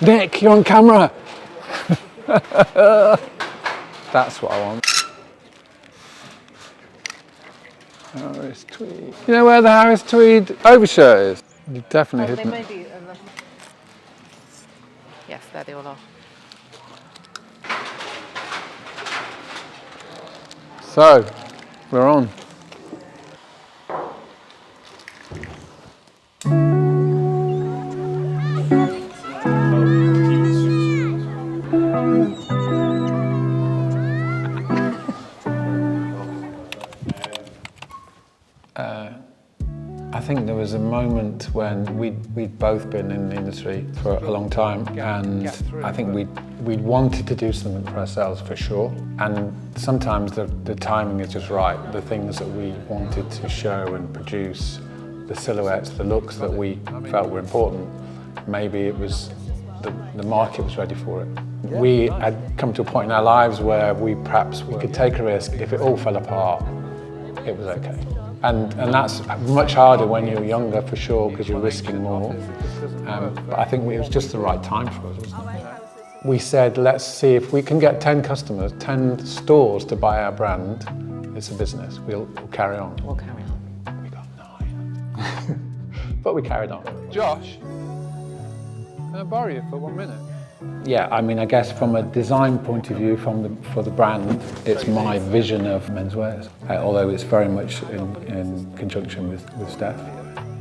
Nick, you're on camera. That's what I want. Harris Tweed. You know where the Harris Tweed overshirt is? You've definitely hidden it. Yes, there they all are. So, we're on. I think there was a moment when we'd both been in the industry for a long time, and I think we'd wanted to do something for ourselves for sure. And sometimes the timing is just right. The things that we wanted to show and produce, the silhouettes, the looks that we felt were important, maybe it was the market was ready for it. We had come to a point in our lives where we could take a risk. If it all fell apart, it was okay. And that's much harder when you're younger, for sure, because you're risking more. But I think it was just the right time for us, wasn't it? We said, let's see if we can get 10 customers, 10 stores to buy our brand. It's a business. We'll carry on. We'll carry on. We got 9. But we carried on. Josh, can I borrow you for 1 minute? Yeah, I mean, I guess from a design point of view, for the brand, it's my vision of menswear, although it's very much in conjunction with Steph.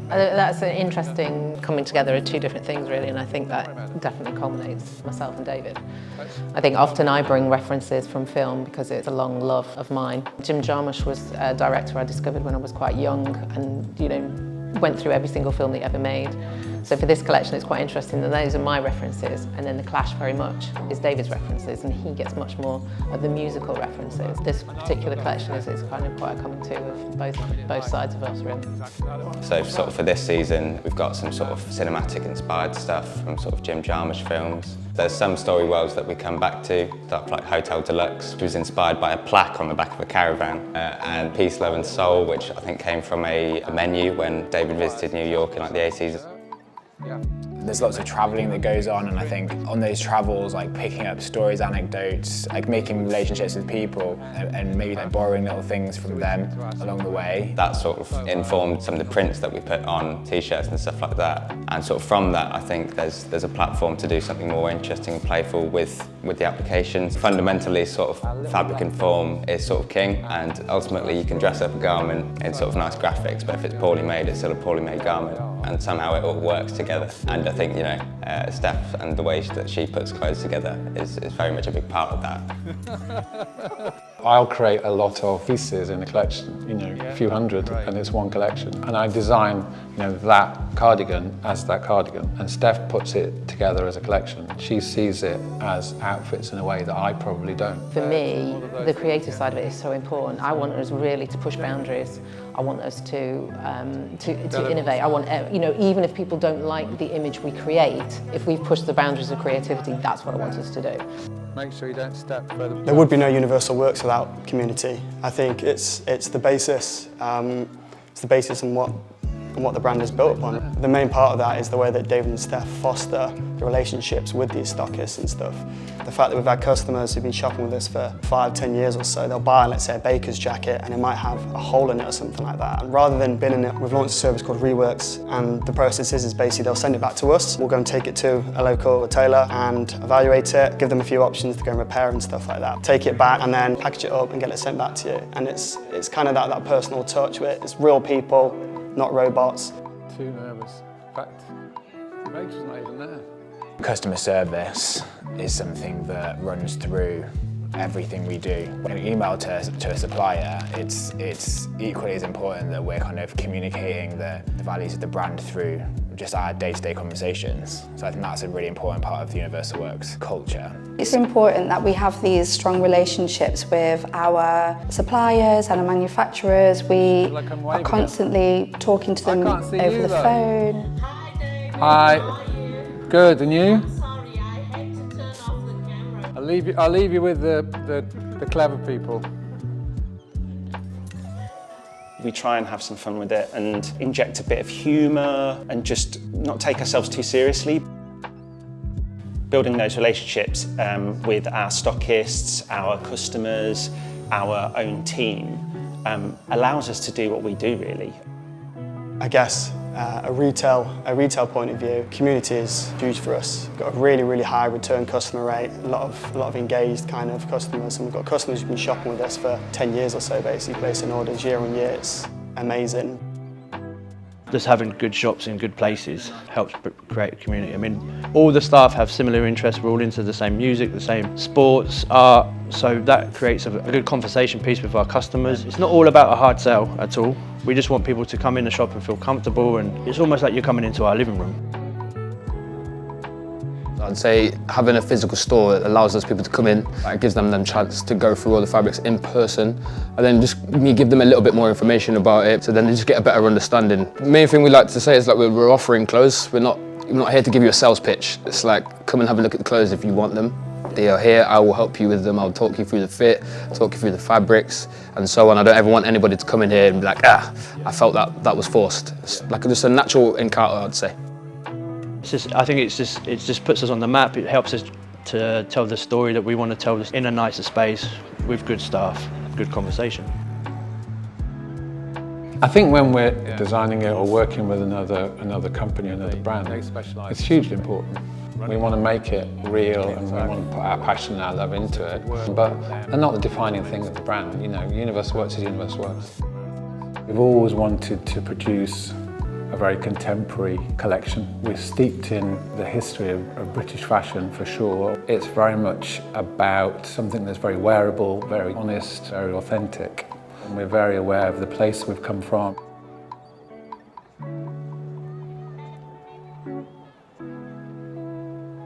That's an interesting coming together of two different things, really, and I think that definitely culminates myself and David. I think often I bring references from film because it's a long love of mine. Jim Jarmusch was a director I discovered when I was quite young, and went through every single film he ever made. So for this collection, it's quite interesting that those are my references, and then The Clash very much is David's references, and he gets much more of the musical references. This particular collection is kind of quite a coming to of both sides of us, really. So sort of for this season, we've got some sort of cinematic inspired stuff from sort of Jim Jarmusch films. There's some story worlds that we come back to, stuff like Hotel Deluxe, which was inspired by a plaque on the back of a caravan, and Peace, Love and Soul, which I think came from a menu when David visited New York in like the 80s. Yeah. There's lots of travelling that goes on, and I think on those travels, like picking up stories, anecdotes, like making relationships with people, and maybe like borrowing little things from them along the way. That sort of informed some of the prints that we put on t-shirts and stuff like that. And sort of from that, I think there's a platform to do something more interesting and playful with the applications. Fundamentally, sort of fabric and form is sort of king, and ultimately you can dress up a garment in sort of nice graphics, but if it's poorly made, it's still a poorly made garment, and somehow it all works together. And I think, Steph and the way that she puts clothes together is very much a big part of that. I'll create a lot of pieces in a collection, a few hundred, and it's one collection. And I design, that cardigan as that cardigan, and Steph puts it together as a collection. She sees it as outfits in a way that I probably don't. For me, the creative side of it is so important. I want us really to push boundaries. I want us to innovate. I want, even if people don't like the image we create, if we've pushed the boundaries of creativity, that's what I want us to do. Make sure you don't step further. There would be no Universal Works without community. I think it's the basis. It's the basis on what the brand is built upon. The main part of that is the way that David and Steph foster the relationships with these stockists and stuff. The fact that we've had customers who've been shopping with us for 5-10 years or so, they'll buy, let's say, a baker's jacket and it might have a hole in it or something like that. And rather than binning it, we've launched a service called Reworks, and the process is basically they'll send it back to us. We'll go and take it to a local tailor and evaluate it, give them a few options to go and repair and stuff like that. Take it back and then package it up and get it sent back to you. And it's kind of that personal touch with it. It's real people, not robots. Too nervous. In fact, Rachel's not even there. Customer service is something that runs through everything we do. When you email to a supplier, it's equally as important that we're kind of communicating the values of the brand through just our day-to-day conversations. So I think that's a really important part of the Universal Works culture. It's important that we have these strong relationships with our suppliers and our manufacturers. We are constantly talking to them over the phone. Hi. Good, and you? I'll leave you with the clever people. We try and have some fun with it and inject a bit of humour and just not take ourselves too seriously. building those relationships with our stockists, our customers, our own team allows us to do what we do really. I guess a retail point of view, community is huge for us. We've got a really high return customer rate, a lot of engaged kind of customers, and we've got customers who've been shopping with us for 10 years or so, basically placing orders year on year. It's amazing. Just having good shops in good places helps create a community. I mean, all the staff have similar interests. We're all into the same music, the same sports, art, so that creates a good conversation piece with our customers. It's not all about a hard sell at all. We just want people to come in the shop and feel comfortable, and it's almost like you're coming into our living room. I'd say having a physical store allows those people to come in, it gives them chance to go through all the fabrics in person, and then just give them a little bit more information about it, so then they just get a better understanding. The main thing we like to say is like we're offering clothes. We're not here to give you a sales pitch. It's like, come and have a look at the clothes if you want them. They are here, I will help you with them. I'll talk you through the fit, talk you through the fabrics, and so on. I don't ever want anybody to come in here and be like, I felt that was forced. It's like just a natural encounter, I'd say. I think it just puts us on the map. It helps us to tell the story that we want to tell in a nicer space with good staff, good conversation. I think when we're designing it or working with another company, another brand, it's hugely important. We want to make it real and we want to put our passion and our love into it, but they're not the defining thing of the brand. You know, Universal Works is Universal Works. We've always wanted to produce a very contemporary collection. We're steeped in the history of British fashion for sure. It's very much about something that's very wearable, very honest, very authentic. And we're very aware of the place we've come from.